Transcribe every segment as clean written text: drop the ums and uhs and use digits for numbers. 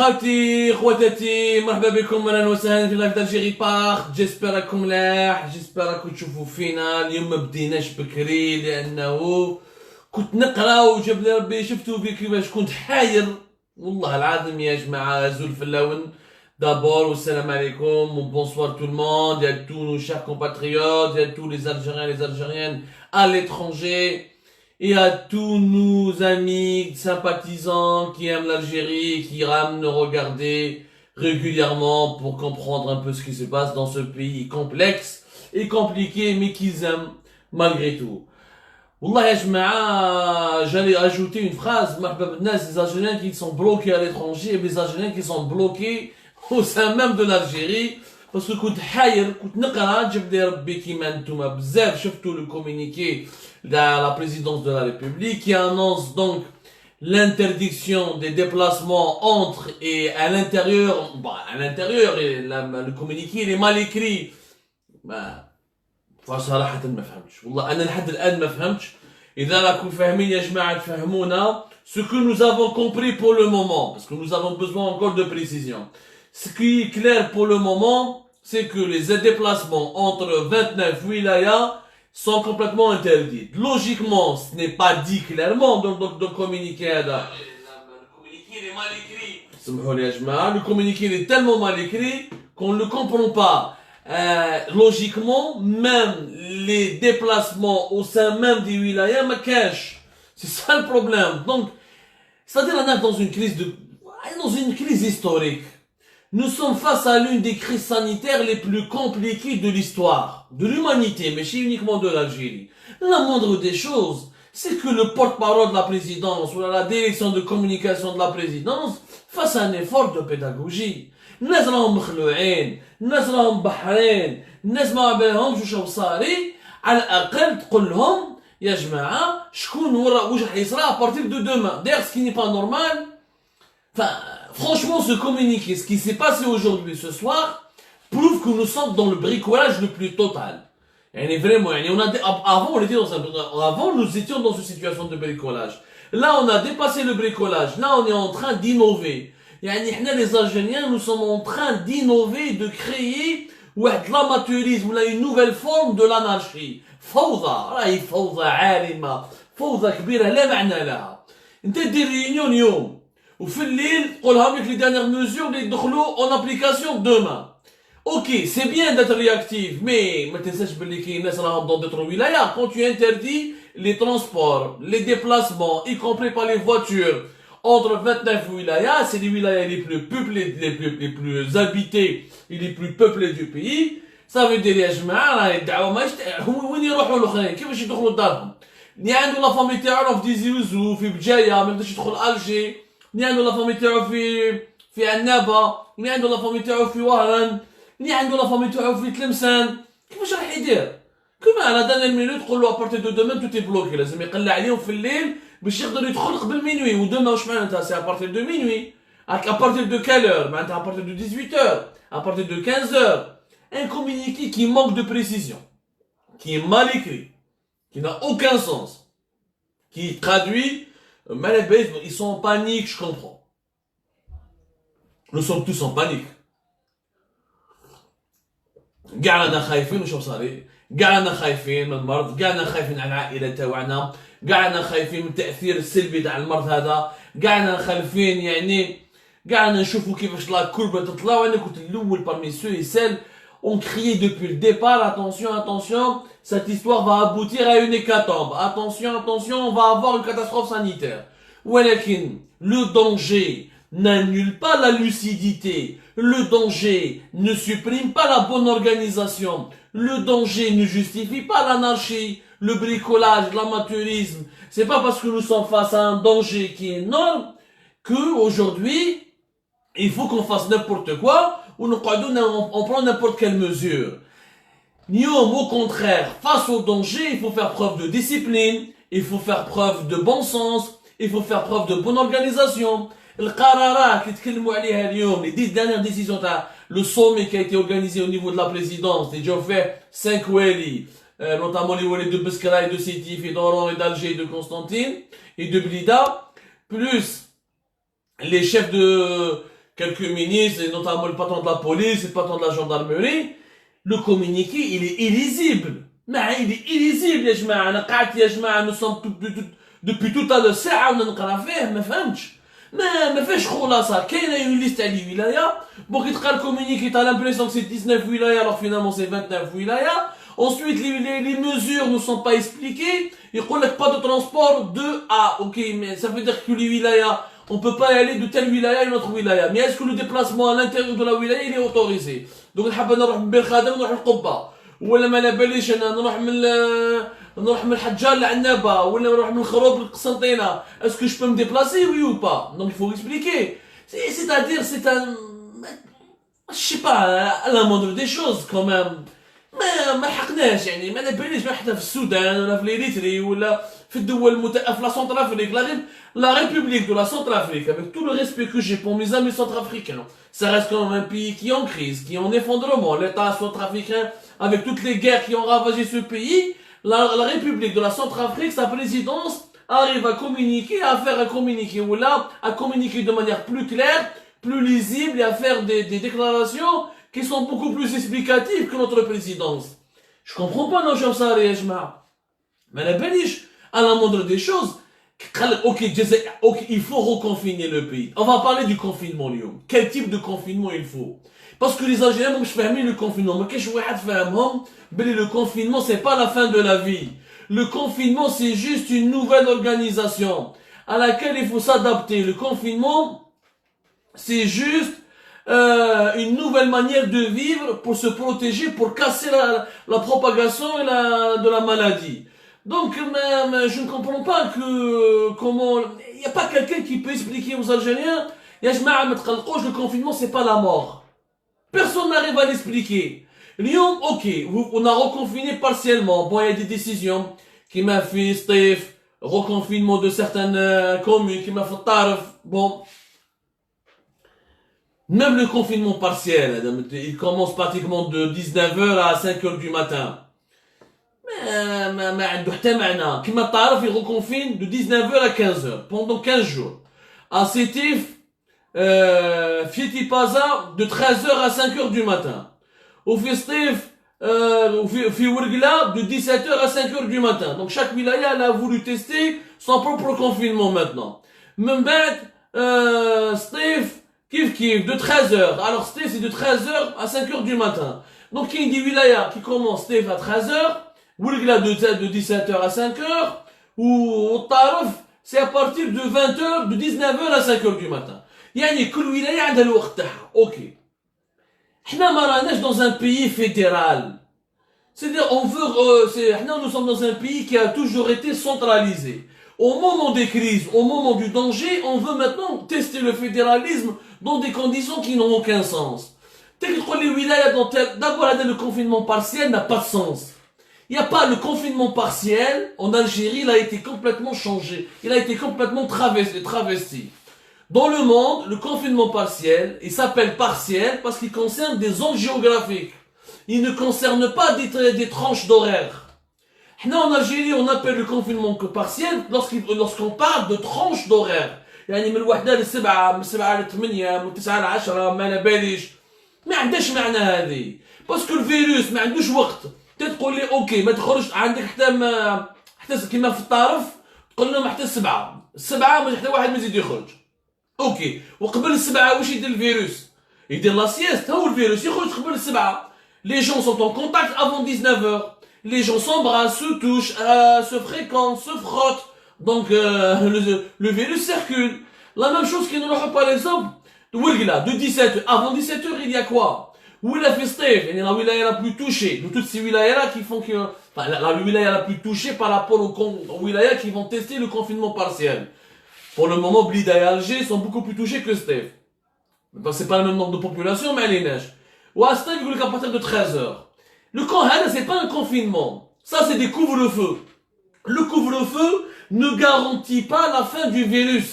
خالتي خواتاتي مرحبا بكم اهلا وسهلا في لايف دالجيري بارك. جيسبر راكم ملاح، جيسبر راكم تشوفوا فينا. اليوم ما بديناش بكري لانه كنت نقرا وجاب لي ربي شفتوا في كيفاش كنت حاير والله العظيم يا جماعه. زول في اللون d'abord والسلام عليكم وبونسوار tout le monde et à tous nos chers compatriotes et à tous les Algériens et les Algériennes à l'étranger et à tous nos amis sympathisants qui aiment l'Algérie et qui rament nous regarder régulièrement pour comprendre un peu ce qui se passe dans ce pays complexe et compliqué mais qu'ils aiment malgré tout. Wallah ya jama'a, j'allais ajouter une phrase, les Algériens qui sont bloqués à l'étranger et les Algériens qui sont bloqués au sein même de l'Algérie. Parce que كنت حاير كنت نقرا جاب لي ربي كيما نتوما بزاف شفتوا le communiqué de la présidence de la République qui annonce donc l'interdiction des déplacements entre et à l'intérieur. À l'intérieur le communiqué il est mal écrit. فصراحة ما فهمتش والله أنا لحد الآن ما فهمتش. إذا راكم فاهمين يا جماعة تفهمونا ce que nous avons compris pour le moment parce que nous avons besoin encore de précision. Ce qui est clair pour le moment, c'est que les déplacements entre 29 wilayas sont complètement interdits. Logiquement, ce n'est pas dit clairement dans le communiqué. Le communiqué est mal écrit. Le communiqué est tellement mal écrit qu'on ne le comprend pas. Logiquement, même les déplacements au sein même des wilayas me cachent. C'est ça le problème. Donc, c'est-à-dire qu'on est dans une crise historique. Nous sommes face à l'une des crises sanitaires les plus compliquées de l'histoire, de l'humanité, mais uniquement de l'Algérie. La moindre des choses, c'est que le porte-parole de la présidence ou la direction de communication de la présidence fasse un effort de pédagogie. الناس راهم مخلوعين، الناس راهم بحرين، الناس ما بالهمش واش صاري، على الأقل تقول لهم يا جماعة شكون واش راح يصرى à partir de demain. D'ailleurs, ce qui n'est pas normal. Franchement, ce communiqué, ce qui s'est passé aujourd'hui, ce soir, prouve que nous sommes dans le bricolage le plus total. Et vraiment, avant, nous étions dans une situation de bricolage. Là, on a dépassé le bricolage. Là, on est en train d'innover. Les Algériens, nous sommes en train d'innover, de créer l'amateurisme, une nouvelle forme de l'anarchie. فوضى فوضى عارمة، فوضى كبيرة لا معنى لها. انت دير ريونيون يوم وفي الليل تقولها لك les dernières mesures اللي يدخلوا en application demain. Ok, c'est bien d'être réactif, mais ما تنساش باللي كاين ناس راهم dans d'autres wilayas. Quand tu interdis les transports, les déplacements, y compris par les voitures, entre 29 wilayas, c'est les wilayas les plus peuplés, les plus habités et les plus peuplés du pays. Ça veut dire يا جماعة راهي الدعوة ماهيش وين يروحوا الاخرين كيفاش يدخلوا لدارهم. اللي عنده لا فامي تاعو في ديزيوزو في بجاية ما يقدرش يدخل الجي، اللي عنده لا فامي تاعو في عنابة، اللي عنده لا فامي تاعو في وهران، اللي عنده لا فامي تاعو في تلمسان، كيفاش راح يدير؟ كيما على دان المينوت تقول له ابارتي دو دومان تو تي بلوكي، لازم يقلع عليهم في الليل باش يقدر يدخل قبل مينوي. ودوما واش معناتها سي ابارتي دو مينوي، ابارتي دو كالور معناتها ابارتي دو 18h، ابارتي دو 15h. Un communiqué qui manque de précision, qui est mal écrit, qui n'a aucun sens, qui traduit ils sont en panique, je comprends. Nous sommes tous en panique. قاعنا خايفين وشو صاري؟ قاعنا خايفين من المرض، قاعنا خايفين على العائلة تاعنا، قاعنا خايفين من التأثير السلبي تاع المرض هذا، قاعنا خايفين قاعنا نشوفوا كيفاش لا كوربة تطلع. وانا كنت الأول parmi ceux et celles on criait depuis le départ, attention, attention, cette histoire va aboutir à une hécatombe. Attention, attention, on va avoir une catastrophe sanitaire. Walakin, le danger n'annule pas la lucidité. Le danger ne supprime pas la bonne organisation. Le danger ne justifie pas l'anarchie, le bricolage, l'amateurisme. C'est pas parce que nous sommes face à un danger qui est énorme que aujourd'hui, il faut qu'on fasse n'importe quoi. On prend n'importe quelle mesure. Au contraire, face au danger, il faut faire preuve de discipline, il faut faire preuve de bon sens, il faut faire preuve de bonne organisation. Les 10 dernières décisions, le sommet qui a été organisé au niveau de la présidence, déjà fait 5 wali, notamment les wali de Beskra et de Sétif et d'Oran et d'Alger et de Constantine et de Blida, plus les chefs de quelques ministres, et notamment le patron de la police, le patron de la gendarmerie, le communiqué, il est illisible. Mais il est illisible, يا جماعة. أنا قعدت يا جماعة, nous sommes depuis tout à l'heure ساعة ونقرا فيه, ما فهمتش. ما فيش خلاصة. كاينة une liste تاع لي ولاية. Bon, qui تقرا le communiqué, t'as l'impression que c'est 19 wilayas, alors finalement c'est 29 wilayas. Ensuite, les mesures ne sont pas expliquées. Il n'y a pas de transport de A. Ok, mais ça veut dire que les wilayas, on ne peut pas y aller de telle wilaya à une autre wilaya. Mais est-ce que le déplacement à l'intérieur de la wilaya, il est autorisé? Donc, on peut نروح من بالخادم نروح القبة. ولا ما على باليش انا نروح من الحجار لعنابة ولا نروح من الخروب للقسنطينة. Est-ce que je peux me déplacer, oui ou pas? Donc, il faut expliquer. C'est-à-dire, c'est un... Je sais pas, à la moindre des choses, quand même. ما لحقناش يعني ما نبانيش حتى في السودان ولا في ليريتري ولا في الدول في لا سنترافريك la République de la Centrafrique, avec tout le respect que j'ai pour mes amis centrafricains, ça reste quand même un pays qui est en crise, qui est en effondrement. L'État centrafricain, avec toutes les guerres qui ont ravagé ce pays, la République de la Centrafrique, sa présidence, arrive à communiquer, à faire un communiqué, ou là, à communiquer de manière plus claire, plus lisible, et à faire des déclarations qui sont beaucoup plus explicatives que notre présidence. Je comprends pas, non, j'aime ça, mais la béniche, à la moindre des choses, ok, il faut reconfiner le pays. On va parler du confinement, Lyon. Quel type de confinement il faut? Parce que les Algériens, je fais le confinement. Mais qu'est-ce que je fais? Le confinement, c'est pas la fin de la vie. Le confinement, c'est juste une nouvelle organisation à laquelle il faut s'adapter. Le confinement, c'est juste une nouvelle manière de vivre pour se protéger, pour casser la propagation de la maladie. Donc, je ne comprends pas comment... Il n'y a pas quelqu'un qui peut expliquer aux Algériens, le confinement, c'est pas la mort. Personne n'arrive à l'expliquer. Lyon, ok, on a reconfiné partiellement. Bon, il y a des décisions qui m'a fait Steve, reconfinement de certaines communes, qui m'a fait Tarf. Bon, même le confinement partiel, il commence pratiquement de 19h à 5h du matin. ما عنده حتى معنى كما تعرف il reconfine de 19h à 15h pendant 15 jours. À Sétif, Fietipaza de 13h à 5h du matin. Au Festif, في Ouargla de 17h à 5h du matin. Donc chaque wilaya a voulu tester son propre confinement maintenant. من بعد Stif kif de 13h. Alors Stif c'est de 13h à 5h du matin. Donc il y a des wilayas qui commencent Stif à 13h, Ouargla de 17h à 5h, ou Tarf c'est à partir de 20h, de 19h à 5h du matin. يعني كل ولاية عندها الوقت تاعها. اوكي. احنا ما راناش dans un pays fédéral. C'est-à-dire on veut nous sommes dans un pays qui a toujours été centralisé. Au moment des crises, au moment du danger, on veut maintenant tester le fédéralisme dans des conditions qui n'ont aucun sens. Les wilayas d'abord le confinement partiel n'a pas de sens. Il n'y a pas le confinement partiel en Algérie, il a été complètement changé. Il a été complètement travesti. Dans le monde, le confinement partiel, il s'appelle partiel parce qu'il concerne des zones géographiques. Il ne concerne pas des tranches d'horaire. En Algérie, on appelle le confinement partiel lorsqu'on parle de tranches d'horaire. يعني من الوحدة للسبعة، من السبعة للثمانية، من التسعة للعشرة، ما على باليش. ما عندهاش معنى هذه. باسكو الفيروس ما عندوش وقت. تقول لي اوكي ما تخرجش عندك حتى كيما في الطرف تقول لهم حتى السبعة. السبعة ما حتى واحد ما يزيد يخرج. اوكي وقبل السبعة واش يدير الفيروس؟ يدير لا سيست. هو الفيروس يخرج قبل السبعة. Les gens sont en contact avant 19h. Les gens s'embrassent, se touchent, se fréquentent, se frottent. Donc le virus circule. La même chose qui nous le par exemple de 17h. Avant 17h, il y a quoi? Où il a fait Steve, il y a la wilaya la plus touchée. De toutes ces wilayas-là qui font que... Enfin, la wilaya la plus touchée par rapport aux wilayas qui vont tester le confinement partiel. Pour le moment, Blida et Alger sont beaucoup plus touchés que Steve. C'est pas le même nombre de population, mais elle est neige. Ou à Steve, il à partir de 13h. Le confinement, c'est pas un confinement. Ça, c'est des couvre-feux. Le couvre-feu ne garantit pas la fin du virus.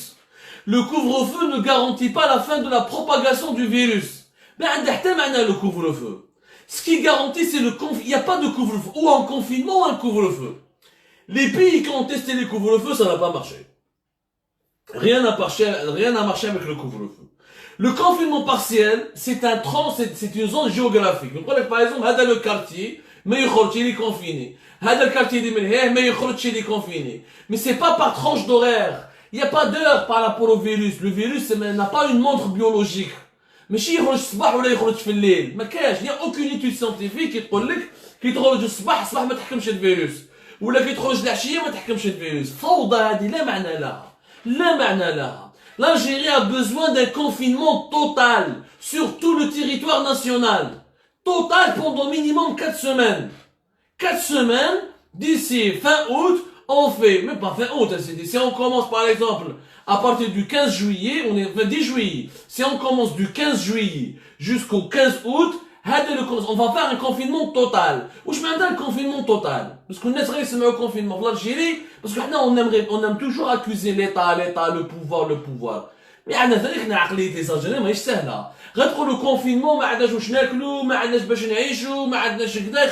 Le couvre-feu ne garantit pas la fin de la propagation du virus. Mais le couvre-feu. Ce qui garantit, c'est le confinement. Il n'y a pas de couvre-feu. Ou un confinement ou un couvre-feu. Les pays qui ont testé les couvre-feux, ça n'a pas marché. Rien n'a marché avec le couvre-feu. Le confinement partiel, c'est c'est une zone géographique. Donc, par exemple, هذا le quartier, ما يخرجش il est confiné. هذا le quartier اللي من هنا ما يخرجش il est confiné. Mais c'est pas par tranche d'horaire. Il n'y a pas d'heure par rapport au virus. Le virus n'a pas une montre biologique. ماشي يخرج الصباح ولا يخرج في الليل. ما كاش. Il n'y a aucune étude scientifique qui تقول لك كي تخرج الصباح ما تحكمش الفيروس. ولا كي تخرج العشية ما تحكمش الفيروس. فوضى هذه لا معنى لها. لا معنى لها. L'Algérie a besoin d'un confinement total sur tout le territoire national. Total pendant minimum 4 semaines. 4 semaines, d'ici fin août, on fait, même pas fin août, si on commence par exemple à partir du 15 juillet, on est 10 juillet, si on commence du 15 juillet jusqu'au 15 août, on va faire un confinement total. Ou je mets un confinement total. Parce qu'on est resté au confinement en Algérie, parce qu'on aime toujours accuser l'État, le pouvoir. Mais on a fait les Algériens, mais c'est ça. Retrouve le confinement, ما عندناش واش ناكلو, ما عندناش باش نعيشو, ما عندناش كذا.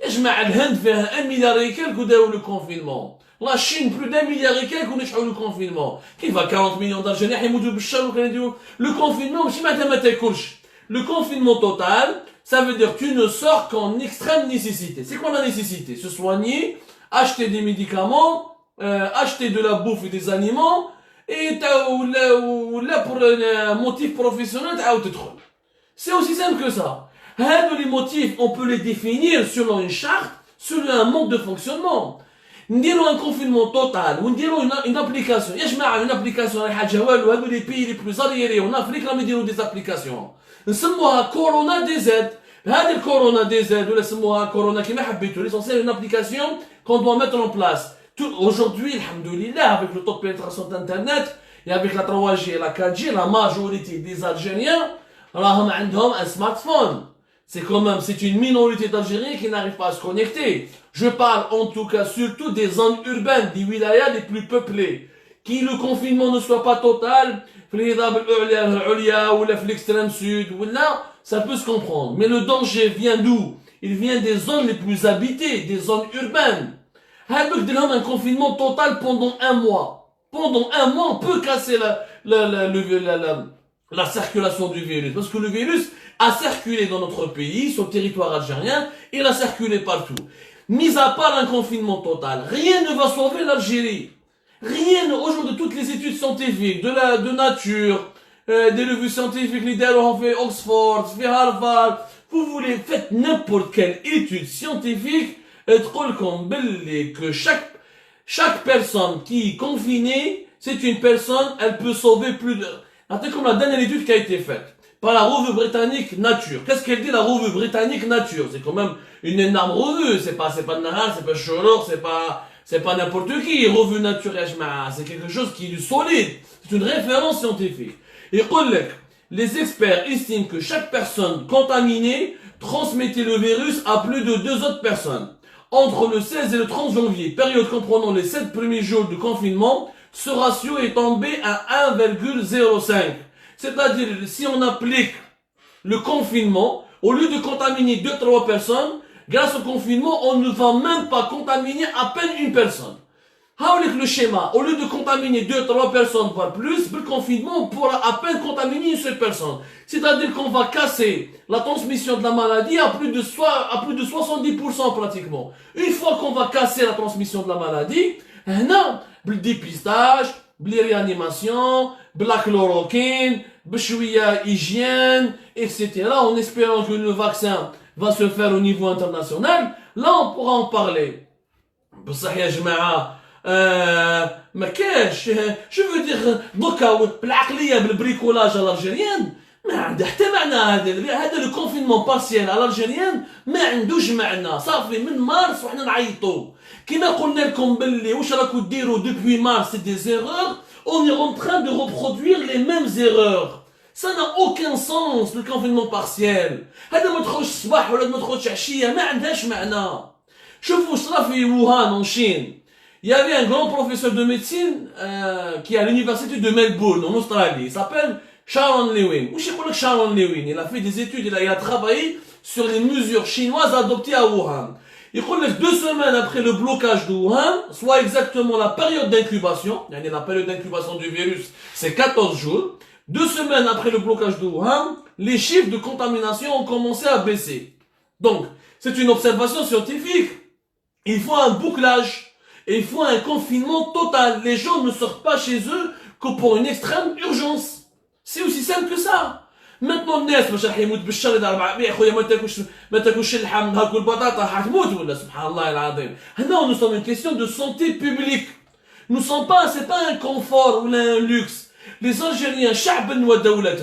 يا جماعة الهند فيها 1 مليار et quelques وداو le confinement. La Chine, plus d'1 milliard et quelques ونشعلوا le confinement. Qui va 40 millions d'Algériens يموتوا بالشر وكانوا يديروا le confinement ماشي معناتها ما تاكلش. Le confinement total, ça veut dire que tu ne sors qu'en extrême nécessité. C'est quoi la nécessité? Se soigner, acheter des médicaments, acheter de la bouffe et des aliments, et ou là pour un motif professionnel, c'est aussi simple que ça. Les motifs, on peut les définir selon une charte, selon un mode de fonctionnement. Nous disons un confinement total, ou nous disons une application. Il y a une application, les pays les plus arriérés en Afrique, nous disons des applications. نسموها كورونا دي زد. هذه الكورونا دي زد ولا سموها كورونا كيما حبيتوا. L'essentiel une application qu'on doit mettre en place. Aujourd'hui, alhamdoulilah, avec le taux de pénétration d'internet et avec la 3G et la 4G, la majorité des Algériens راهم عندهم un smartphone. C'est une minorité d'Algériens qui n'arrivent pas à se connecter. Je parle en tout cas surtout des zones urbaines, des wilayas les plus peuplées. Qui le confinement ne soit pas total, ou l'extrême sud, ça peut se comprendre. Mais le danger vient d'où? Il vient des zones les plus habitées, des zones urbaines. Un confinement total pendant 1 mois. Pendant 1 mois, on peut casser la circulation du virus. Parce que le virus a circulé dans notre pays, sur le territoire algérien, il a circulé partout. Mis à part un confinement total, rien ne va sauver l'Algérie. Rien, aujourd'hui, toutes les études scientifiques, de nature, des revues scientifiques, les ont fait Oxford, fait Harvard, vous voulez, faites n'importe quelle étude scientifique, et que chaque personne qui est confinée, c'est une personne, elle peut sauver plus de, attendez comme la dernière étude qui a été faite, par la revue britannique Nature. Qu'est-ce qu'elle dit, la revue britannique Nature? C'est quand même une énorme revue, c'est pas Nahar, c'est pas Shoror, c'est pas n'importe qui, revue Nature, c'est quelque chose qui est solide. C'est une référence scientifique. Et les experts estiment que chaque personne contaminée transmettait le virus à plus de 2 autres personnes. Entre le 16 et le 30 janvier, période comprenant les 7 premiers jours de confinement, ce ratio est tombé à 1,05. C'est-à-dire, si on applique le confinement, au lieu de contaminer 2-3 personnes, grâce au confinement, on ne va même pas contaminer à peine une personne. Avec le schéma, au lieu de contaminer 2-3 personnes, voire plus, le confinement, on pourra à peine contaminer une seule personne. C'est-à-dire qu'on va casser la transmission de la maladie à plus de 70% pratiquement. Une fois qu'on va casser la transmission de la maladie, non, le dépistage, la réanimation, la chloroquine, la hygiène, etc. En espérant que le vaccin va se faire au niveau international, là on pourra en parler. ما كاش je veux dire دوكا بالعقليه بالبريكولاج الالجيريان ما عنده حتى معنى. هذا لو كونفينمون بارسيال على الالجيريان ما عندوش معنى. صافي من مارس وحنا نعيطوا كيما قلنا لكم باللي واش راكم ديروا depuis mars c'est des erreurs. On est en train de reproduire les mêmes erreurs. Ça n'a aucun sens le confinement partiel. هذا ما تخرجش الصباح ولا ما تخرجش عشيه ما عندهاش معنى. شوفوا صرا في ووهان en Chine. Il y avait un grand professeur de médecine qui est à l'université de Melbourne en Australie. Il s'appelle Sharon Lewin. Où c'est Sharon Lewin? Il a fait des études, il a travaillé sur les mesures chinoises adoptées à Wuhan. Il dit que 2 semaines après le blocage de Wuhan, soit exactement la période d'incubation, la période d'incubation du virus, c'est 14 jours. 2 semaines après le blocage de Wuhan, les chiffres de contamination ont commencé à baisser. Donc, c'est une observation scientifique. Il faut un bouclage. Et il faut un confinement total. Les gens ne sortent pas chez eux que pour une extrême urgence. C'est aussi simple que ça. Maintenant الناس باش راح يموت بالشر اذا 400 خويا ما تاكلش اللحم نهار كل بطاطا راح تموت ولا سبحان الله العظيم. هنا nous sommes une question de santé publique. Nous sommes pas, c'est pas un confort ou un luxe. Les Algériens, شعبا ودولة,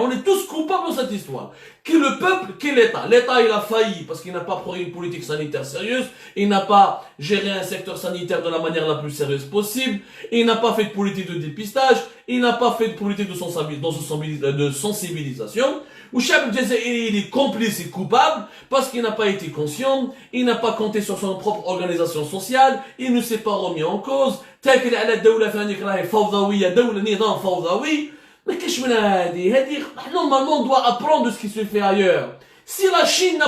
on est tous coupables dans cette histoire. Qui le peuple, qui l'État. L'État, il a failli parce qu'il n'a pas pris une politique sanitaire sérieuse, il n'a pas géré un secteur sanitaire de la manière la plus sérieuse possible, il n'a pas fait de politique de dépistage, il n'a pas fait de politique de sensibilisation. Ou Chab Djazairi, il est complice et coupable parce qu'il n'a pas été conscient, il n'a pas compté sur son propre organisation sociale, il ne s'est pas remis en cause. تاكل على الدولة ثانيك راهي فوضوية, دولة نظام فوضوي. Mais qu'est-ce que c'est? Normalement, on doit apprendre de ce qui se fait ailleurs. Si la Chine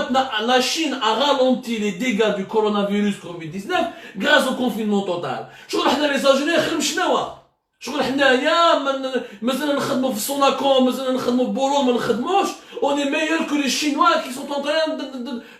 a ralenti les dégâts du coronavirus Covid-19 grâce au confinement total. شغل احنا les Algériens خير من شناوة. شغل حنايا مازال نخدموا في السوناكون, مازال نخدموا في بولون, ما نخدموش. On est meilleur que les Chinois qui sont en train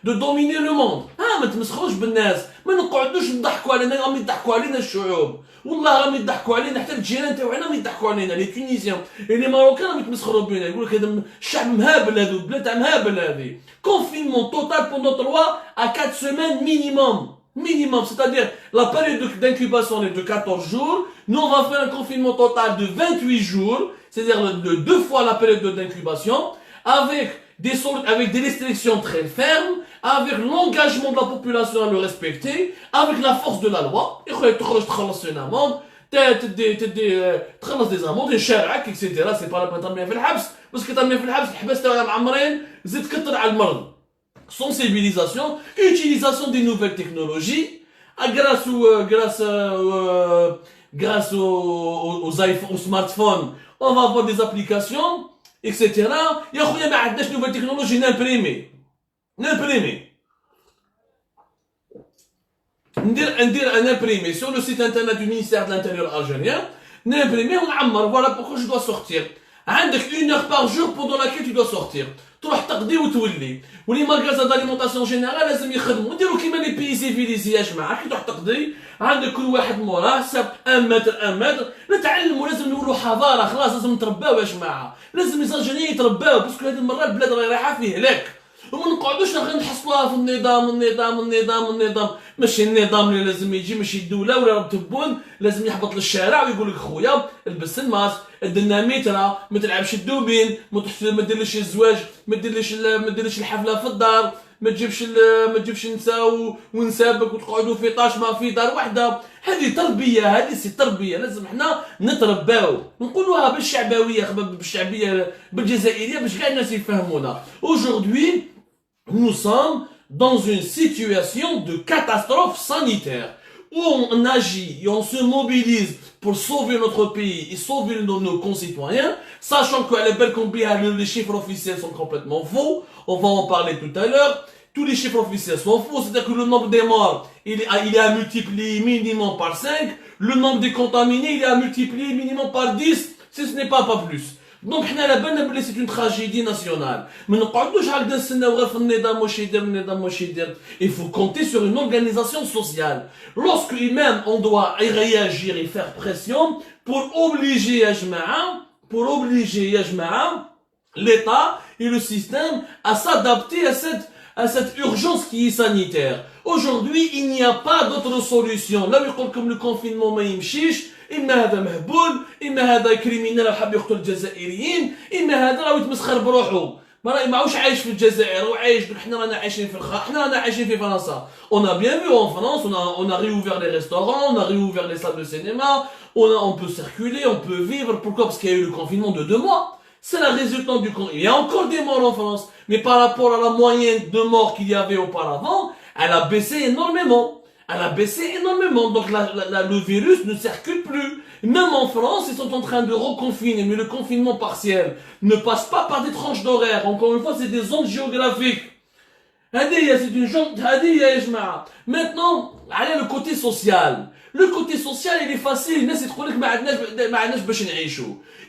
de dominer le monde. ما تمسخوش بالناس. ما نقعدوش نضحكوا علينا, راهم يضحكوا علينا الشعوب. والله راهم يضحكوا علينا, حتى الجيران تاعنا راهم يضحكوا علينا, لي تونيزيان لي ماروكان راهم يتمسخروا بينا, يقول لك هذا الشعب مهابل, هذو البلاد تاع مهابل هذه. Confinement total pendant 3 à 4 semaines minimum. Minimum, c'est-à-dire la période d'incubation est de 14 jours. Nous, on va faire un confinement total de 28 jours, c'est-à-dire de 2 fois la période d'incubation, avec des restrictions très fermes, avec l'engagement de la population à le respecter, avec la force de la loi. Et تخلص une amende, تخلص des amendes, يشارعك, etc. C'est pas la peine ترميها في الحبس, parce que ترميها في الحبس الحبس تاعنا معمرين, زيد كتر على المرض. Sensibilisation, utilisation des nouvelles technologies, grâce aux smartphones, on va avoir des applications, etc. Il y a des nouvelles technologies, n'imprimer. Un imprimé sur le site internet du ministère de l'Intérieur algérien, n'imprimer, voilà pourquoi je dois sortir. عندك 1 heure par jour pendant laquelle tu dois sortir. تروح تقضي وتولي. ولي ماغازا داليمونطاسيون جينيرال لازم يخدموا, نديروا كيما لي بيي سيفيليزي يا جماعه, كي تروح تقضي عندك كل واحد موراه ساب 1 متر 1 متر. نتعلموا, لازم نولوا حضاره, خلاص لازم نترباو يا جماعه, لازم الجزائريين يترباو, باسكو هذه المره البلاد راهي رايحه فيه هلاك. وما نقعدوش نحصلوها في النظام. ماشي النظام اللي لازم يجي, ماشي الدوله ولا التبون لازم يحبط للشارع ويقول لك خويا البس الماسك, دنا مترا, ما تلعبش الدوبين, ما ديرليش الزواج, ما ديرليش الحفله في الدار, ما تجيبش نساء ونسابك وتقعدوا في طاش ما في دار واحده. هذه تربيه, هذه سي تربيه, لازم احنا نترباو, نقولوها بالشعبويه, بالشعبيه بالجزائريه باش كاع الناس يفهمونا. Aujourd'hui, nous sommes dans une situation de catastrophe sanitaire où on agit et on se mobilise pour sauver notre pays et sauver nos concitoyens, sachant que les chiffres officiels sont complètement faux. On va en parler tout à l'heure. Tous les chiffres officiels sont faux, c'est-à-dire que le nombre des morts, il est à multiplier minimum par 5, le nombre des contaminés, il est à multiplier minimum par 10, si ce n'est pas plus. Donc حنا على بالنا بلي سي اون تراجيدي ناسيونال, ما نقعدوش هكذا نستناو غير في النظام واش يدير. Il faut compter sur une organisation sociale. Lorsque même on doit réagir et faire pression pour obliger يا جماعة l'État et le système à s'adapter à cette urgence qui est sanitaire. Aujourd'hui, il n'y a pas d'autre solution. Là, comme le confinement ما يمشيش, إما هذا مهبول, إما هذا كريمينال وحاب يقتل الجزائريين, إما هذا راه يتمسخر بروحه. ما عاوش عايش في الجزائر, وعايش حنا رانا عايشين في حنا رانا عايشين في فرنسا. On a bien vu en France, on a réouvert les restaurants, on a réouvert les salles de cinéma, on peut circuler, on peut vivre. Pourquoi? Parce qu'il y a eu le confinement de 2 mois. C'est la résultante du confinement. Il y a encore des morts en France, mais par rapport à la moyenne de morts qu'il y avait auparavant, elle a baissé énormément. Donc le virus ne circule plus. Même en France, ils sont en train de reconfiner, mais le confinement partiel ne passe pas par des tranches d'horaire. Encore une fois, c'est des zones géographiques. C'est une zone. Maintenant, allez le côté social. Le côté social, il est facile.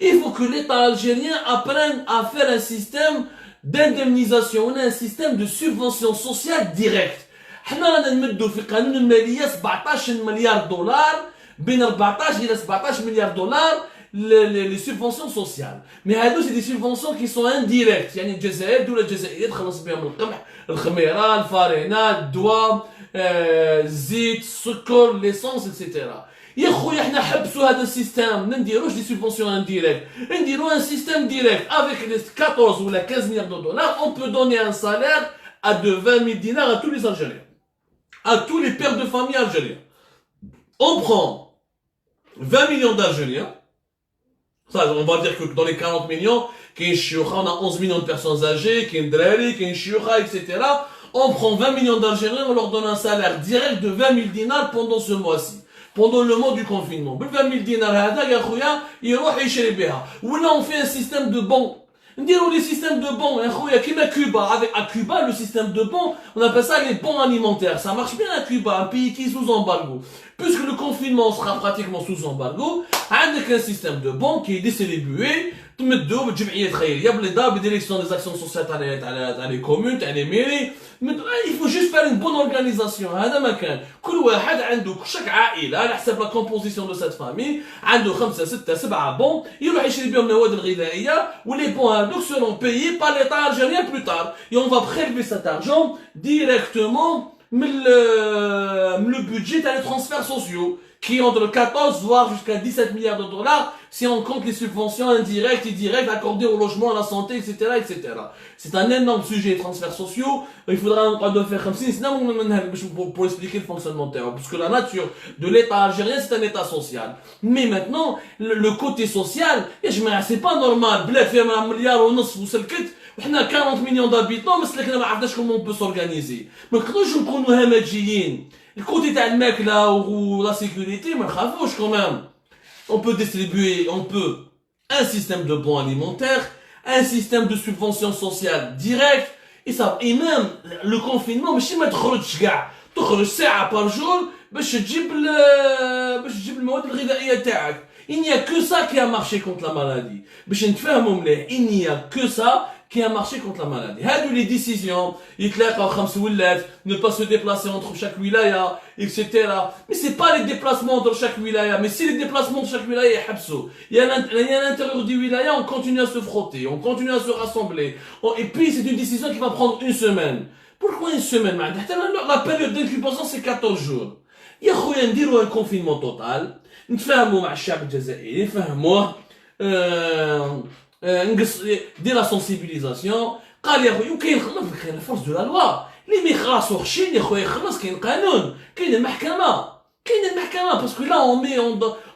Il faut que l'État algérien apprenne à faire un système d'indemnisation, un système de subvention sociale directe. حنا رانا نمدوا في قانون الماليه 17 مليار دولار بين 14 الى 17 مليار دولار les subventions sociales. Mais هادو c'est des subventions qui sont indirectes. يعني الجزائر الدوله الجزائريه تخلص بهم القمح، الخميره، الفارينه، الدواء، الزيت، السكر، ليسونس اكسيتيرا. يا خويا حنا حبسوا هذا السيستم، ما نديروش دي سوبونسيون انديريكت، نديرو ان سيستم ديريكت avec les 14 ou 15 milliards de dollars, on peut donner un salaire à de 20 000 dinars à tous les Algériens, à tous les pères de famille algériens. On prend 20 millions d'Algériens, ça, on va dire que dans les 40 millions, on a 11 millions de personnes âgées, etc. On prend 20 millions d'Algériens, on leur donne un salaire direct de 20 000 dinars pendant ce mois-ci. Pendant le mois du confinement. 20 000 dinars, ou là on fait un système de bons. نديرو les systèmes de bons, à Cuba. Avec à Cuba, le système de bons, on appelle ça les bons alimentaires. Ça marche bien à Cuba, un pays qui est sous embargo. Puisque le confinement sera pratiquement sous embargo, avec un système de bons qui est distribué, تمدوا بجمعيات خيريه بالإضافة بالديريكسيون des actions sociales تاع les communes تاع les mairies. Il faut juste faire une bonne organisation. هذا ما كان. كل واحد عنده chaque عائلة على حسب la composition de cette famille عنده 5 6 7 bons يروح يشري بهم المواد الغذائية ولي bons هذوك seront payés par l'État algérien plus tard. Et on va prélever cet argent directement le budget dans les transferts sociaux qui est entre 14 voire jusqu'à 17 milliards de dollars si on compte les subventions indirectes et directes accordées au logement, à la santé, etc., etc. C'est un énorme sujet, les transferts sociaux. Il faudra encore de faire comme si, pour expliquer le fonctionnement terre. Parce que la nature de l'État algérien, c'est un État social. Mais maintenant, le côté social, c'est pas normal. Bled, fait un milliard ou non, vous وحنا 40 مليون d'habitants بس لكن ما عرفناش comment on peut s'organiser. ما نقدروش نكونوا همجيين. الكوتي تاع الماكله ولا سيكوريتي ما نخافوش quand même. On peut distribuer, on peut un système de bons alimentaires, un système de subvention sociale directe et ça et même le confinement ماشي ما تخرجش كاع تخرج ساعه par jour باش تجيب المواد الغذائيه تاعك. Il n'y a que ça qui a marché contre la maladie. باش نتفاهموا مليح, il n'y a que ça qui a marché contre la maladie. هادو les décisions يتلاقاو 5 ولات, ne pas se déplacer entre chaque wilaya, etc. Mais c'est pas les déplacements entre chaque wilaya, mais c'est les déplacements de chaque wilaya يحبسوا. Il y a à l'intérieur du wilaya, on continue à se frotter, on continue à se rassembler. Et puis c'est une décision qui va prendre une semaine. Pourquoi une semaine? La période d'incubation c'est 14 jours. يا خويا نديروا un confinement total, نتفاهموا مع الشعب الجزائري, نفهموه, دير لا سونسيبيليزاسيون. قال يا خويا وكاين كاين الفورس دو لا لوا اللي ما يخلص وحشين يا خويا يخلص. كاين قانون, كاين المحكمه, parce que là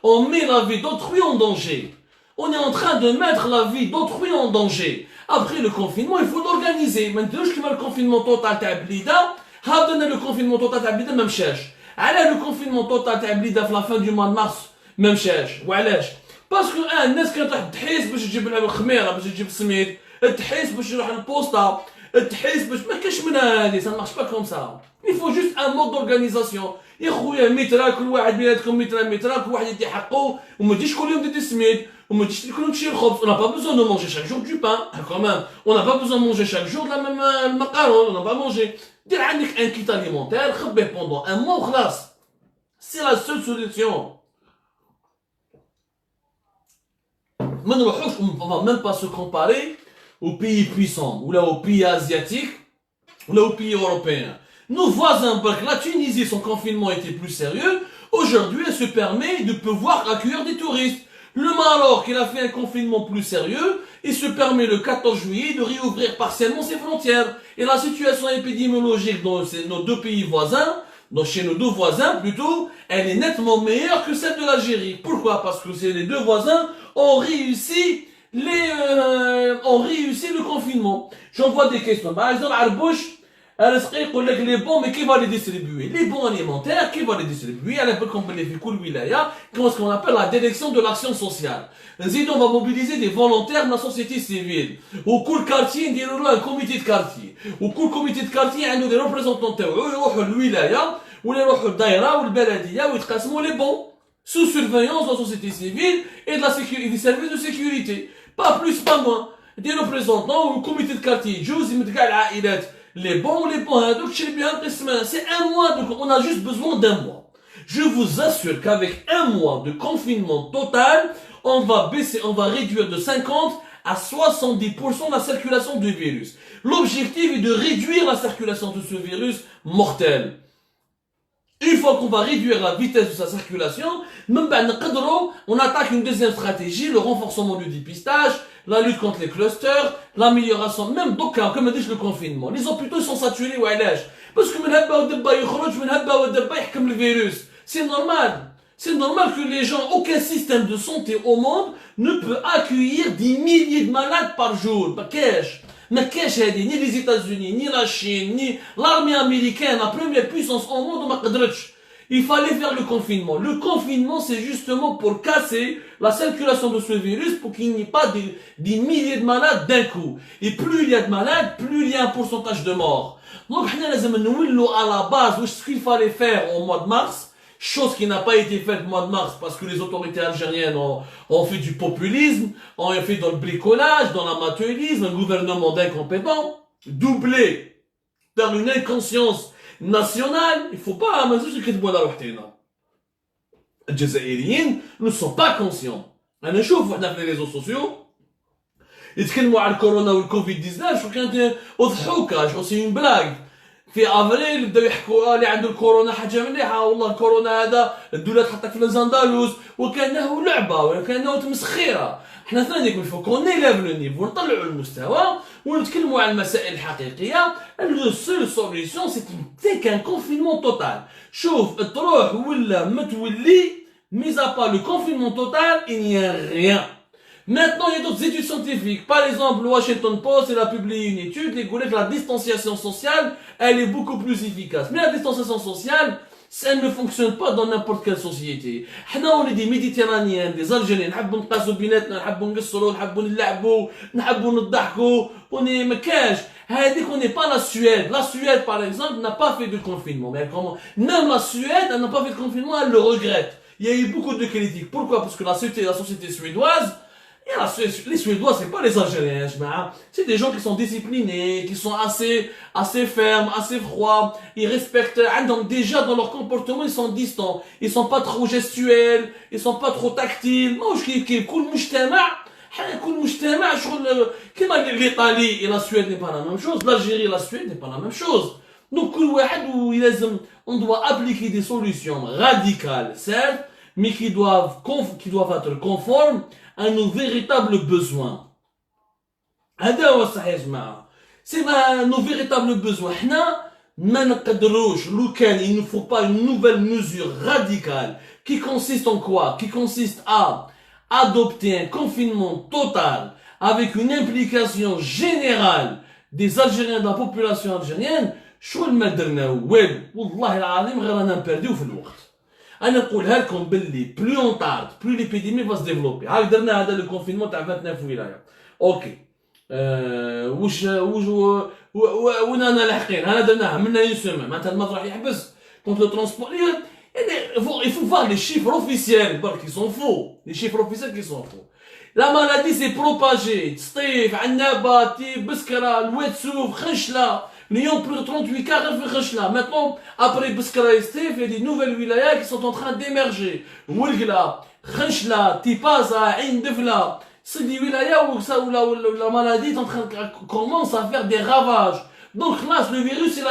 on met la vie d'autrui en danger. On est en train de mettre la vie d'autrui en danger. Après le confinement, il faut l'organiser. ما نديروش كيما الكونفينمون توتال تاع بليده. هابدنا لو كونفينمون توتال تاع بليده ما مشاش. على لو كونفينمون توتال تاع بليده في لا فان دو موا مارس ما مشاش. وعلاش؟ باسكو الناس كانت راح تحيس باش تجيب لها الخميره, باش تجيب السميد, تحيس باش يروح للبوسطه, تحيس باش ما كاش منها هذه. ça ne marche pas comme ça. Il faut juste un mode d'organisation. يا خويا مترا, كل واحد بيناتكم مترا, كل واحد يدي حقه, وما تجيش كل يوم تدي السميد, وما تجيش كل يوم تشري الخبز. On n'a pas besoin de manger chaque jour du pain, quand même. On n'a pas besoin de manger chaque jour de la même macaron, on n'a pas mangé. دير عندك un kit alimentaire, خبيه pendant un mois وخلاص. C'est la seule solution. On ne va même pas se comparer aux pays puissants, ou là aux pays asiatiques, ou là aux pays européens. Nos voisins, la Tunisie, son confinement était plus sérieux. Aujourd'hui, elle se permet de pouvoir accueillir des touristes. Le Maroc, il a fait un confinement plus sérieux et se permet le 14 juillet de réouvrir partiellement ses frontières. Et la situation épidémiologique dans nos deux pays voisins, chez nos deux voisins plutôt, elle est nettement meilleure que celle de l'Algérie. Pourquoi? Parce que les deux voisins ont réussi le confinement. J'envoie des questions. Par exemple, Arbouch, Les bons, mais qui va les distribuer? Les bons alimentaires, qui va les distribuer? À l'époque, on les fait wilaya, ce qu'on appelle la direction de l'action sociale. On va mobiliser des volontaires de la société civile. Au cours quartier, il y a un comité de quartier. Au cours comité de quartier, il y a des représentants de wilaya, ou les daïra, ou le baladia, ou les bons, sous surveillance de la société civile et de la sécurité, des services de sécurité. Pas plus, pas moins. Des représentants ou comité de quartier, les bons, donc c'est un mois, donc on a juste besoin d'un mois. Je vous assure qu'avec un mois de confinement total, on va réduire de 50 à 70% la circulation du virus. L'objectif est de réduire la circulation de ce virus mortel. Une fois qu'on va réduire la vitesse de sa circulation, on attaque une deuxième stratégie, le renforcement du dépistage, la lutte contre les clusters, l'amélioration, même d'aucun, comme dit le confinement. Les hôpitaux sont saturés ou allège. Parce que le virus. C'est normal. C'est normal que les gens, aucun système de santé au monde ne peut accueillir des milliers de malades par jour. Mais ni les États-Unis, ni la Chine, ni l'armée américaine, la première puissance au monde, il fallait faire le confinement. Le confinement, c'est justement pour casser la circulation de ce virus, pour qu'il n'y ait pas des milliers de malades d'un coup. Et plus il y a de malades, plus il y a un pourcentage de morts. Donc, à la base, ce qu'il fallait faire au mois de mars, chose qui n'a pas été faite au mois de mars parce que les autorités algériennes ont fait du populisme, ont fait dans le bricolage, dans l'amateurisme, un gouvernement d'incompétents, doublé par une inconscience nationale. Il faut pas, les Jazairiens ne sont pas conscients. On نشوف احنا في les réseaux sociaux يتكلموا على الكورونا والكوفيد 19 وكانت اضحوكه سي اون بلاغ. في افريل بداو يحكوا اللي عنده الكورونا حاجه مليحه والله الكورونا هذا الدوله تحطك في الزندالوز وكانه لعبه وكانه تمسخيره. احنا ثاني كل فو كون نيليف لو نيفو نطلعوا المستوى ونتكلموا على المسائل الحقيقيه. لو سول سوليسيون سي كان كونفينمون توتال. شوف تروح ولا متولي mis à part le confinement total, il n'y a rien. Maintenant, il y a d'autres études scientifiques. Par exemple, le Washington Post, il a publié une étude, les collègues, la distanciation sociale, elle est beaucoup plus efficace. Mais la distanciation sociale, ça ne fonctionne pas dans n'importe quelle société. On est des Méditerranéens, des Algériens, نحبوا نقاسوا بيناتنا, نحبوا نقصروا, نحبوا نلعبوا, نحبوا نضحكوا, on est مكاش. On n'est pas la Suède. La Suède, par exemple, n'a pas fait de confinement. Mais comment? Même la Suède, elle n'a pas fait de confinement, elle le regrette. Il y a eu beaucoup de critiques. Pourquoi? Parce que la société suédoise, les Suédois, c'est pas les Algériens, c'est des gens qui sont disciplinés, qui sont assez fermes, assez froids, ils respectent, donc déjà dans leur comportement, ils sont distants, ils sont pas trop gestuels, ils sont pas trop tactiles. Moi, l'Italie et la Suède n'est pas la même chose, l'Algérie et la Suède n'est pas la même chose. Donc, on doit appliquer des solutions radicales, certes, mais qui doivent être conformes à nos véritables besoins. C'est nos véritables besoins. Il ne faut pas une nouvelle mesure radicale qui consiste en quoi? Qui consiste à adopter un confinement total avec une implication générale des Algériens, de la population algérienne. شو ما درنا والو والله العظيم غير رانا نبرديو في الوقت. انا نقولها لكم باللي بلو اون طارد بلو ليبيديمي فاس ديفلوبي. هاك درنا هذا لو كونفينمون تاع 29 ولايه. اوكي وين انا لاحقين؟ انا درناها منا اون سيمين معناتها المرض راح يحبس كونت لو ترونسبور. il faut voir les chiffres officiels qui sont faux. Les chiffres officiels qui sont faux. La maladie s'est propagée. سطيف عنابه تيب بسكره الواد سوف خنشله. N'ayant plus de 38 cas, maintenant, après Biskra et Steve, il y a des nouvelles wilayas qui sont en train d'émerger. Wilgla, Khenchla, Tipaza, Ain Devla. C'est des wilayas où la maladie commence à faire des ravages. Donc là, le virus, il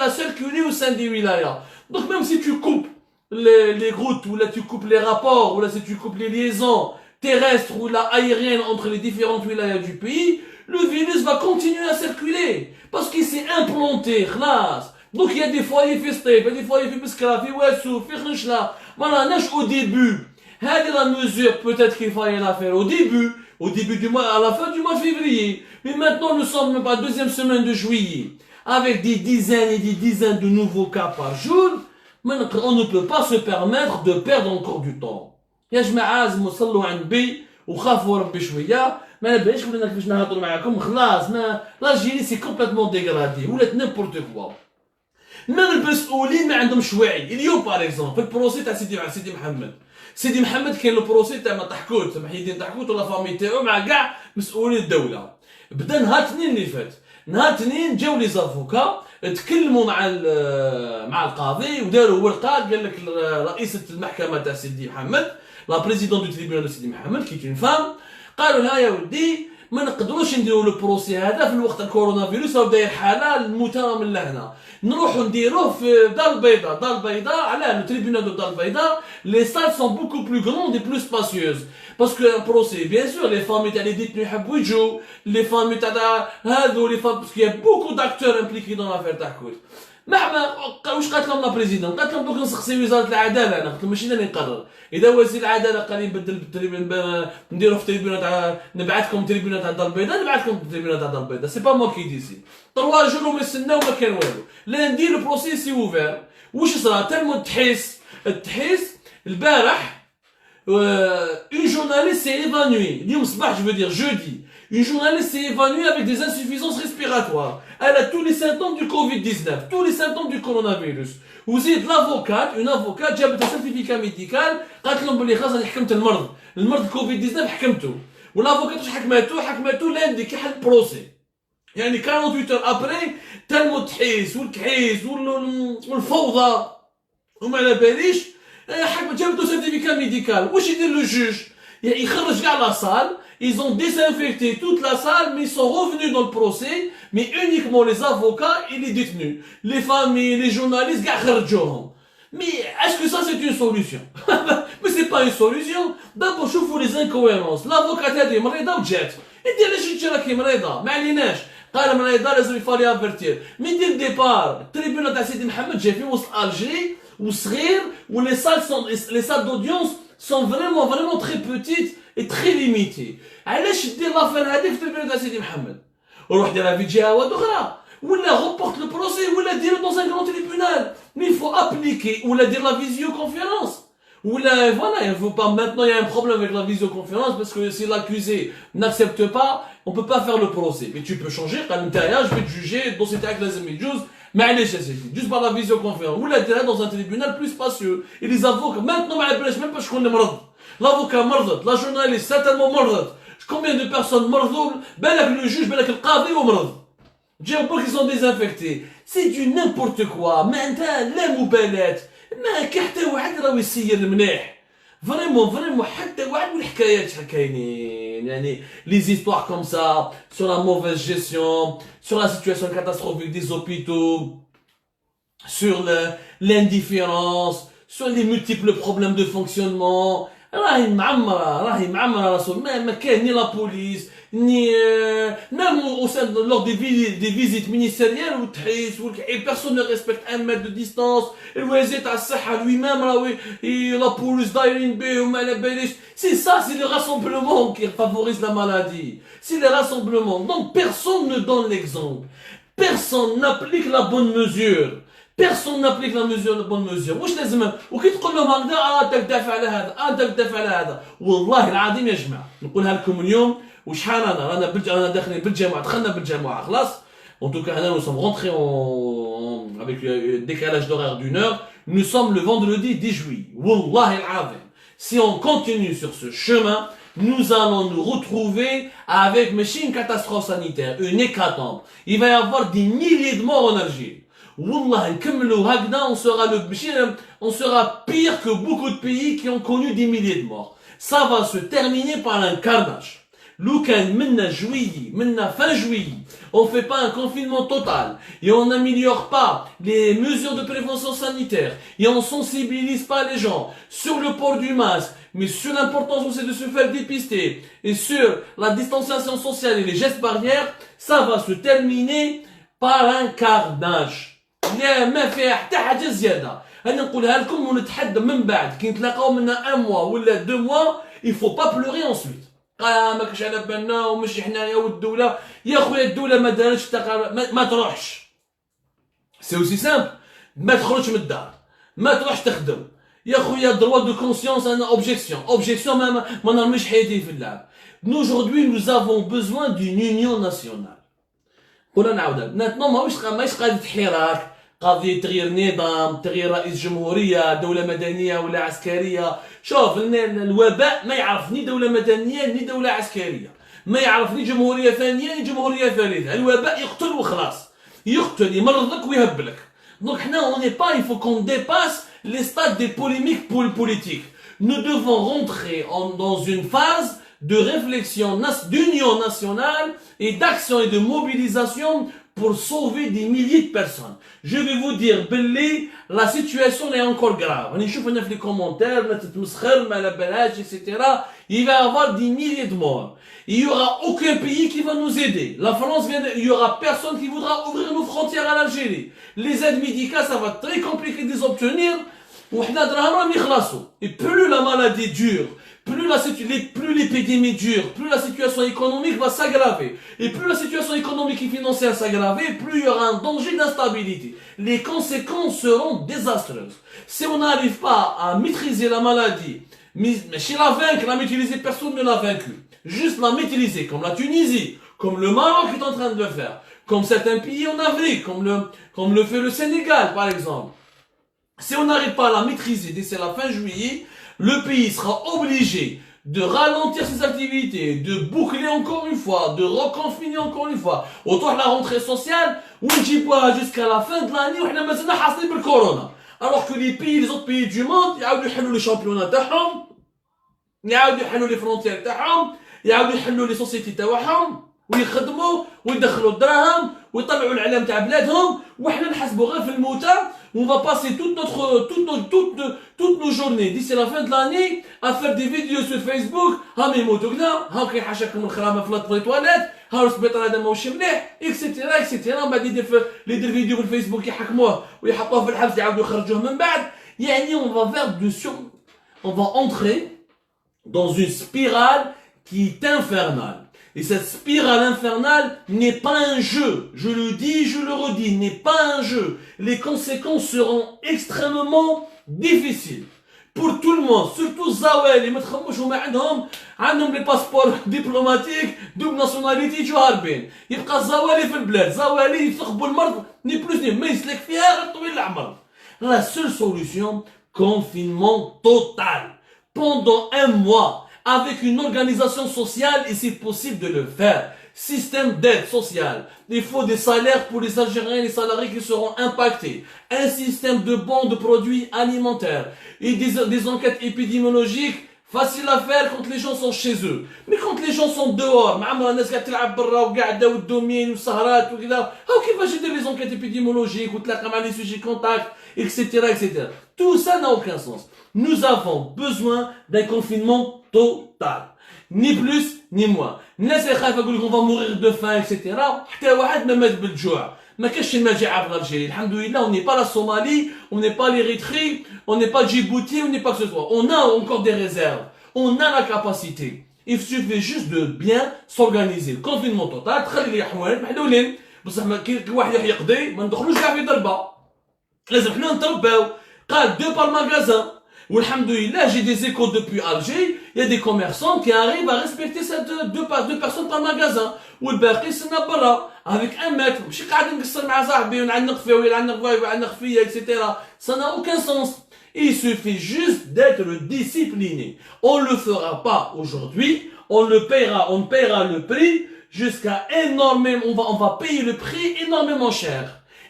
a circulé au sein des wilayas. Donc même si tu coupes les routes, ou là tu coupes les rapports, ou là si tu coupes les liaisons terrestres ou là aériennes entre les différentes wilayas du pays, le virus va continuer à circuler. Parce qu'il s'est implanté, khlas. Donc il y a des foyers festifs, il y a des foyers Biskra, Wassou, Khenchla. Voilà, au début. C'est la mesure peut-être qu'il fallait la faire au début du mois, à la fin du mois de février. Mais maintenant nous sommes même pas deuxième semaine de juillet. avec des dizaines et des dizaines de nouveaux cas par jour, on ne peut pas se permettre de perdre encore du temps. يا جماعة لازم صلوا على النبي وخافوا ربي شوية. ما نبغيش ولينا كيفاش نهضروا معاكم خلاص. ما لاجيري سي كومبليتمون ديغرادي ولات نيمبورت كوا. ميم المسؤولين ما عندهمش وعي. اليوم باغ اكزومبل في البروسي تاع سيدي محمد. سيدي محمد كاين لو بروسي تاع طحكوت محي الدين طحكوت ولا فامي تاعو مع كاع مسؤولين الدولة. بدا نهار الاثنين اللي فات. نهار الاثنين جاو لي زافوكا تكلموا مع القاضي وداروا ورقه قال لك رئيسة المحكمة تاع سيدي محمد لا بريزيدون دو تريبيونال دو سيدي محمد كي اون فام قالوا لها يا ودي ما نقدروش نديروا لو بروسي هذا في الوقت الكورونا فيروس راه داير حاله الموتى من لهنا نروحوا نديروه في دار البيضاء. دار البيضاء علاه لو تريبيونال دو دار البيضاء لي سال سون بوكو بلو غروند اي بلو سباسيوز باسكو ان بروسي بيان سور لي فامي تاع لي ديتني يحبوا يجوا لي فامي تاع هذو لي فام باسكو يا بوكو داكتور امبليكي دون لافير تاع كوت. واش قالت لهم لا بريزيدون؟ قالت لهم دوك نسقسي وزاره العداله. انا قلت لهم ماشي انا اللي نقرر. اذا وزير العداله قال لي نبدل بالتريبيون نديرو في تريبيون تاع نبعثكم تريبيون تاع الدار البيضاء نبعثكم تريبيون تاع الدار البيضاء. سي با مو كي ديسي 3 جور وما نستناو ما كان والو. لا ندير البروسي سي اوفير. واش صرا تالمو التحيس البارح اون جورناليست سي ايفانوي اليوم صباح جو دير جودي. Une journaliste s'est évanouie avec des insuffisances respiratoires. Elle a tous les symptômes du Covid-19, tous les symptômes du coronavirus. Vous êtes l'avocate, une avocate, جابت un certificat médical, قالت لهم بلي خلاص انا حكمت المرض كوفيد-19 حكمته. والافوكات واش حكمته لاندي كي حل بروسي. يعني 48 heures après تالمو التحيس والكحيس والفوضى وما على باليش جابتو certificat médical. واش يدير لو جوج؟ يخرج كاع لا صال. Ils ont désinfecté toute la salle, mais ils sont revenus dans le procès, mais uniquement les avocats et les détenus. Les familles, les journalistes, mais est-ce que ça c'est une solution? Mais c'est pas une solution. D'abord, je vous les incohérences. L'avocat a dit, مريضة وجات. انت علاش جيتي راكي مريضة؟ ما عليناش. قال مريضة لازم يفالي افيرتير. من دير ديبار، التريبيونال تاع سيدي محمد جاي في وسط الجيري وصغير ولي salles d'audience sont vraiment très petites et très limitées. علاش دير لافير هذيك في التريبيونال تاع سيدي محمد؟ وروح ديرها في جهات اخرى ولا غوبورت لو بروسي ولا ديرو دون ان غران تريبيونال. مي il faut appliquer ولا دير لا visioconférence. ولا voilà, il faut pas maintenant il y a un problème avec la visioconférence parce que si l'accusé n'accepte pas, on peut pas faire le procès. Mais tu peux changer قال نتايا je vais te juger الدوسي تاعك لازم يجوز معليش يا سيدي juste par la visioconférence ولا ديرها dans un tribunal plus spacieux. Et les avocats maintenant ما على باليش même pas شكون اللي مرض. L'avocat مرضت, la journaliste certainement مرضت. Combien de personnes مرضوا بالك le juge بالك القاضي ومرض. جاو برك ils sont désinfectés. C'est du n'importe quoi. ما انت لا مبالاة. ما كي حتى واحد راه يسير مليح. فريمون حتى واحد والحكايات كاينين يعني les histoires comme ça sur la mauvaise gestion, sur la situation catastrophique des hôpitaux, sur l'indifférence, sur les multiples problèmes de fonctionnement. راهي معمرة راسهم ما كاين ني لا بوليس ني même au sein lors des visites ministérielles والتحيس والكحيل personne ne respecte 1 mètre de distance. الوزير تاع الصحة lui-même راهو لا بوليس دايرين به وما على باليش. C'est ça, c'est le rassemblement qui favorise la maladie. C'est le rassemblement. Donc personne ne donne l'exemple. Personne n'applique la bonne mesure. Personne n'applique la bonne mesure. واش لازم وكي تقول لهم هكذا انت تدافع على هذا انت تدافع على هذا. والله العظيم يا جماعه نقولها لكم اليوم وشحال رانا داخلين بالجامعه دخلنا بالجامعه خلاص. En tout cas, nous sommes rentrés avec le décalage d'horaire d'une heure. Nous sommes le vendredi 10 juillet. Wallah al-azim. Si on continue sur ce chemin, nous allons nous retrouver avec une catastrophe sanitaire, une hécatombe. Il va y avoir des milliers de morts en Algérie. Wallah, on sera pire que beaucoup de pays qui ont connu des milliers de morts. Ça va se terminer par un carnage. Loukan, maintenant juillet, maintenant fin juillet, on fait pas un confinement total et on n'améliore pas les mesures de prévention sanitaire et on sensibilise pas les gens sur le port du masque, mais sur l'importance aussi de se faire dépister et sur la distanciation sociale et les gestes barrières, ça va se terminer par un carnage. لا ما فيها حتى حاجه زياده. انا نقولها لكم ونتحدى من بعد كي نتلاقاو منا 1 mois ولا 2 mois il faut pas pleurer ensuite. ما كاش على بالنا ومشي حنايا والدوله يا خويا الدوله ما دارتش ما تروحش سي اوسي سامبل. ما تخرجش من الدار، ما تروحش تخدم، يا خويا دروا دو كونسيونس. انا اوبجيكسيون ما نرميش حياتي في اللعب. Aujourd'hui nous avons besoin d'une union nationale. قلنا نعاودها maintenant ماهيش قضية حراك، قضية تغيير نظام، تغيير رئيس جمهورية، دولة مدنية ولا عسكرية. شوف الوباء ما يعرف ني دولة مدنية ني دولة عسكرية، ما يعرف ني جمهورية ثانية ني جمهورية ثالثة. الوباء يقتل وخلاص، يقتل يمرضك ويهبلك. Donc حنا on n'est pas, il faut qu'on dépasse les stades des polémiques politiques. Nous devons rentrer dans une phase de réflexion, d'union nationale et d'action et de mobilisation pour sauver des milliers de personnes. Je vais vous dire, Belli, la situation est encore grave. On échoue dans les commentaires, etc. Il va y avoir des milliers de morts. Il n'y aura aucun pays qui va nous aider. La France il n'y aura personne qui voudra ouvrir nos frontières à l'Algérie. Les aides médicales, ça va être très compliqué de les obtenir. Et plus la maladie dure, plus l'épidémie dure, plus la situation économique va s'aggraver. Et plus la situation économique et financière s'aggraver, plus il y aura un danger d'instabilité. Les conséquences seront désastreuses. Si on n'arrive pas à maîtriser la maladie, mais si la vaincre, la maîtriser, personne ne l'a vaincu. Juste la maîtriser, comme la Tunisie, comme le Maroc est en train de le faire, comme certains pays en Afrique, comme le fait le Sénégal par exemple. Si on n'arrive pas à la maîtriser d'ici la fin juillet, le pays sera obligé de ralentir ses activités, de boucler encore une fois, de reconfiner encore une fois. Autour de la rentrée sociale, jusqu'à la fin de l'année, on a maintenant le corona. Alors que les autres pays du monde, ils ont les championnats, ils ont les frontières, ils ont les sociétés, ويخدموا ويدخلوا الدراهم ويطلعوا العلام تاع بلادهم وحنا نحسبوا غير في الموتى. On va passer toutes nos journées d'ici la fin de l'année à faire des vidéos sur Facebook. ها يموتوا كذا، ها كاين حاشاكم الخرامه في التواليت، ها السبيطار هذا ماهوش مليح، اكسيتيرا. من بعد يدير فيديو في الفيسبوك يحكموه ويحطوه في الحبس يعاودوا يخرجوه من بعد. يعني on va entrer dans une spirale qui est infernale. Et cette spirale infernale n'est pas un jeu. Je le dis, je le redis, n'est pas un jeu. Les conséquences seront extrêmement difficiles. Pour tout le monde, surtout Zawali, ما تخموش هما عندهم les passeports diplomatiques, double nationalité يجوا هاربين. يبقى زوالي في البلاد، زوالي يثقبوا المرض ني بلوس ني ما يسلك فيها غير طويل العمر. La seule solution, confinement total. Pendant un mois. Avec une organisation sociale, et c'est possible de le faire. Système d'aide sociale. Il faut des salaires pour les Algériens et les salariés qui seront impactés. Un système de bons de produits alimentaires. Et des enquêtes épidémiologiques faciles à faire quand les gens sont chez eux. Mais quand les gens sont dehors, كيفاش يدير les enquêtes épidémiologiques وتلاقى مع les sujets contacts, etc. Tout ça n'a aucun sens. Nous avons besoin d'un confinement total. Ni plus, ni moins. الناس اللي خايفه يقول لك on va mourir de faim, etc. حتى واحد ما مات بالجوع. ما كاينش المجاعه في الجزائر. الحمد لله, on n'est pas la Somalie, on n'est pas l'Érythrée, on n'est pas Djibouti, on n'est pas que ce soit. On a encore des réserves. On a la capacité. Il suffit juste de bien s'organiser. Le confinement total, تخلي لي حوالات محلولين. بصح كي واحد يقضي ما ندخلوش كاع في ضربه. لازم حنا نترباو. قال 2 par magasin. Alhamdoulilah, j'ai des échos depuis Alger, il y a des commerçants qui arrivent à respecter ces deux personnes par magasin. Ou le baqi c'est nabara, avec 1 mètre. Je suis قاعد نقصر مع صاحبي ونعنق فيه ويعنق فيه ويعنق فيا, etc. Ça n'a aucun sens. Il suffit juste d'être discipliné. On ne le fera pas aujourd'hui, on paiera le prix jusqu'à énormément, on va payer le prix énormément cher.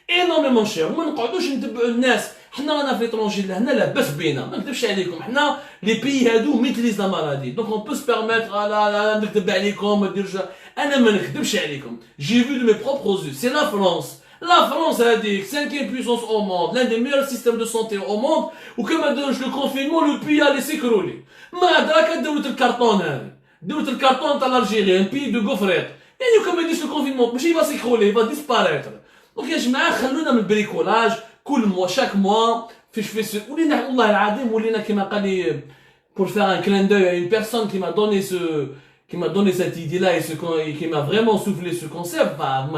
Énormément cher. وما نقعدوش نتبعوا الناس. حنا رانا في l'étranger لهنا لاباس بينا ما نكذبش عليكم حنا لي بيي هادو ميتريز لا مالادي دونك اون بو سو بيرميتر لا نكذب عليكم ما نديرش انا ما نكذبش عليكم جي فو دو مي بروبر يو سي لا فرنسا هذيك 5e puissance au monde l'un des meilleurs systèmes de santé au monde وكما داروش لو كونفينمون لو بيي a laissé كرولي ما ادراك دولة الكرتون هذه دولة الكرتون تاع الجيري ان بيي دو غوفريت يعني كما يديرش لو كونفينمون ماشي فا سيكرولي فا ديسباريتر دونك يا جماعه خلونا من البريكولاج كل موا شاك موا فيش ولينا والله العظيم ولينا كما قال لي pour faire un clin d'œil à une personne qui m'a donné qui m'a donné cette idée-là et qui m'a vraiment soufflé ce concept,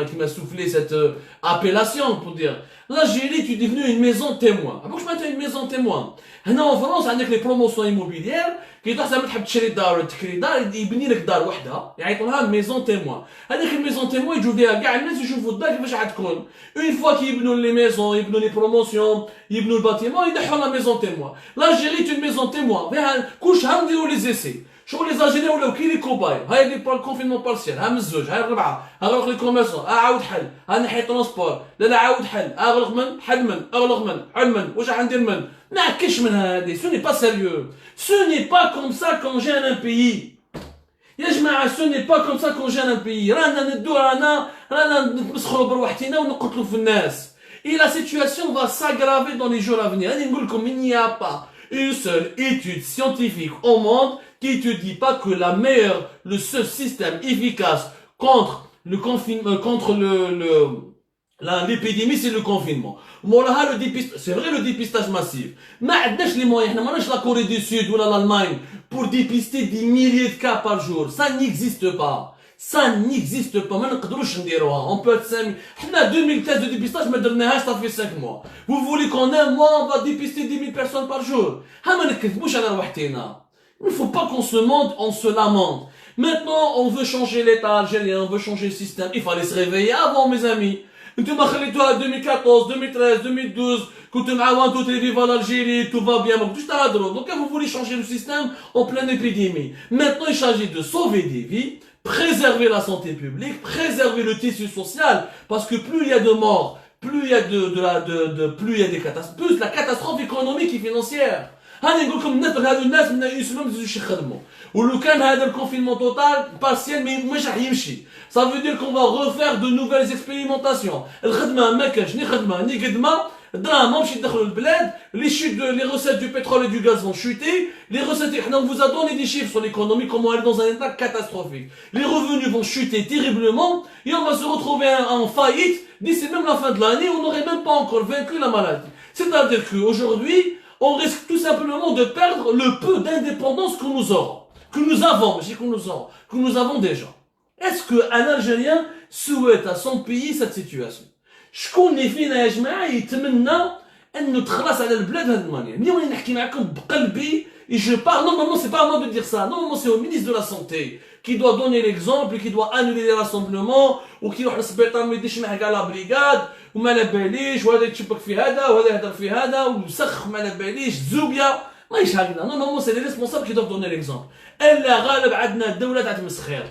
qui m'a soufflé cette appellation pour dire l'Algérie, tu es devenu une maison témoin. Pourquoi je m'appelle une maison témoin? هنا en France عندك les promotions immobilières كي تحسب تحب تشري دار ولا تكري دار يبني لك دار وحده يعيطوا لها ميزون تيموان. هذيك الميزون تيموان يجوا فيها كاع الناس يشوفوا الدار كيفاش غتكون. اون فوا كيبنوا لي ميزون يبنوا لي بروموسيون يبنوا الباتيمون يدحوا لا ميزون تيموان. l'Algérie est une maison témoin فيها كلش ها نديروا لي زيسي. شغل لي زالجيريان ولاو كي لي كوباي هاي اللي بار الكونفينمون بارسيال ها من الزوج هاي الربعه اغلق لي كوميرسون عاود حل ها نحي ترونسبور لا عاود حل اغلق من حل من اغلق من حل من واش راح ندير من ما عكش من هذه سو ني با سيريو سو ني با كوم سا كون جين ان بيي يا جماعه سو ني با كوم سا كون جين ان بيي رانا ندو رانا نتمسخروا بروحتنا ونقتلوا في الناس et la situation va s'aggraver dans les jours à venir. Il n'y a pas une seule étude scientifique au monde qui te dit pas que le seul système efficace contre le confinement, contre l'épidémie, c'est le confinement. C'est vrai le dépistage massif. Mais les moyens, la Corée du Sud ou l'Allemagne pour dépister des milliers de cas par jour. Ça n'existe pas. Ça n'existe pas. On peut être 5 000. On a 2000 tests de dépistage, mais ça fait 5 mois. Vous voulez qu'en un mois, on va dépister 10 000 personnes par jour? Il ne faut pas qu'on se mente, on se lamente. Maintenant, on veut changer l'État algérien, on veut changer le système. Il fallait se réveiller avant, mes amis. Tout 2014, 2013, 2012, quand tu m'as tout est en Algérie, tout va bien. Donc, vous voulez changer le système en pleine épidémie. Maintenant, il s'agit de sauver des vies, préserver la santé publique, préserver le tissu social, parce que plus il y a de morts, plus il y a plus il y a des catastrophes, plus la catastrophe économique et financière. هاني نقول لكم هذو الناس من يسلموا ما يزيدوش يخدموا ولو كان هذا الكونفينمون توتال بارسيال مش راح يمشي ça veut dire qu'on va refaire de nouvelles expérimentations الخدمه ما كانش ني خدمه ني قدمه الدراهم ماهمش يدخلوا البلاد les recettes du pétrole et du gaz vont chuter les recettes on vous a donné des chiffres sur l'économie comment elle est dans un état catastrophique les revenus vont chuter terriblement et on va se retrouver en faillite d'ici même la fin de l'année on n'aurait même pas encore vaincu la maladie c'est-à-dire qu'aujourd'hui on risque tout simplement de perdre le peu d'indépendance que nous aurons, que nous avons, je dis que nous avons déjà. Est-ce qu'un Algérien souhaite à son pays cette situation? شكون اللي فينا يا جماعه يتمنى انه تخلص على البلاد بهذه المانيا؟ ملي ولي نحكي معكم بقلبي et je parle non c'est pas à moi de dire ça non c'est au ministre de la santé qui doit donner l'exemple qui doit annuler les rassemblements وكي يروح للسبيطار ما يديش معاه كاع لا بريغاد وما على باليش وهذا يتشبك في هذا وهذا يهضر في هذا ويسخ ما على باليش زوبيا ماهيش هكذا non c'est les responsables qui doivent donner l'exemple الا غالب عندنا الدوله تاع تمسخير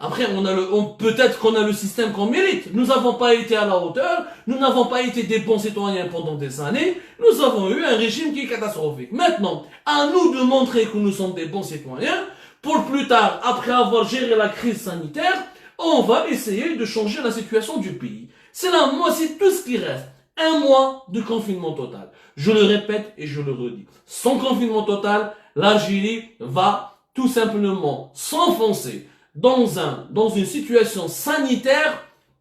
Après, peut-être qu'on a le système qu'on mérite. Nous n'avons pas été à la hauteur, nous n'avons pas été des bons citoyens pendant des années, nous avons eu un régime qui est catastrophique. Maintenant, à nous de montrer que nous sommes des bons citoyens, pour plus tard, après avoir géré la crise sanitaire, on va essayer de changer la situation du pays. C'est tout ce qui reste. Un mois de confinement total. Je le répète et je le redis. Sans confinement total, l'Algérie va tout simplement s'enfoncer dans une situation sanitaire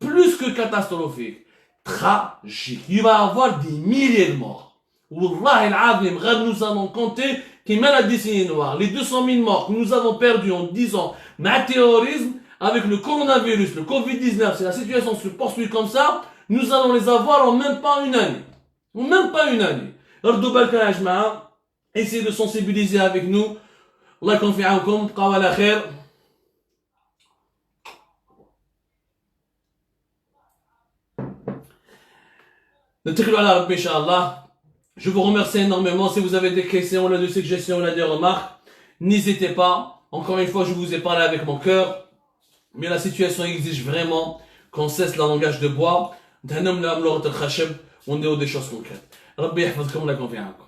plus que catastrophique, tragique. Il va y avoir des milliers de morts. Wallah al-Azim, nous allons compter qui met la décennie noire, les 200 000 morts que nous avons perdus en 10 ans, mais terrorisme, avec le coronavirus, le Covid-19, si la situation se poursuit comme ça, nous allons les avoir en même pas une année. En même pas une année. Essayez de sensibiliser avec nous. Allah يكون عونكم بقاو على خير. Je vous remercie énormément. Si vous avez des questions, des suggestions, des remarques, n'hésitez pas. Encore une fois, je vous ai parlé avec mon cœur. Mais la situation exige vraiment qu'on cesse le langage de bois. On est des choses concrètes. Rabbi yahfazkoum la confiance.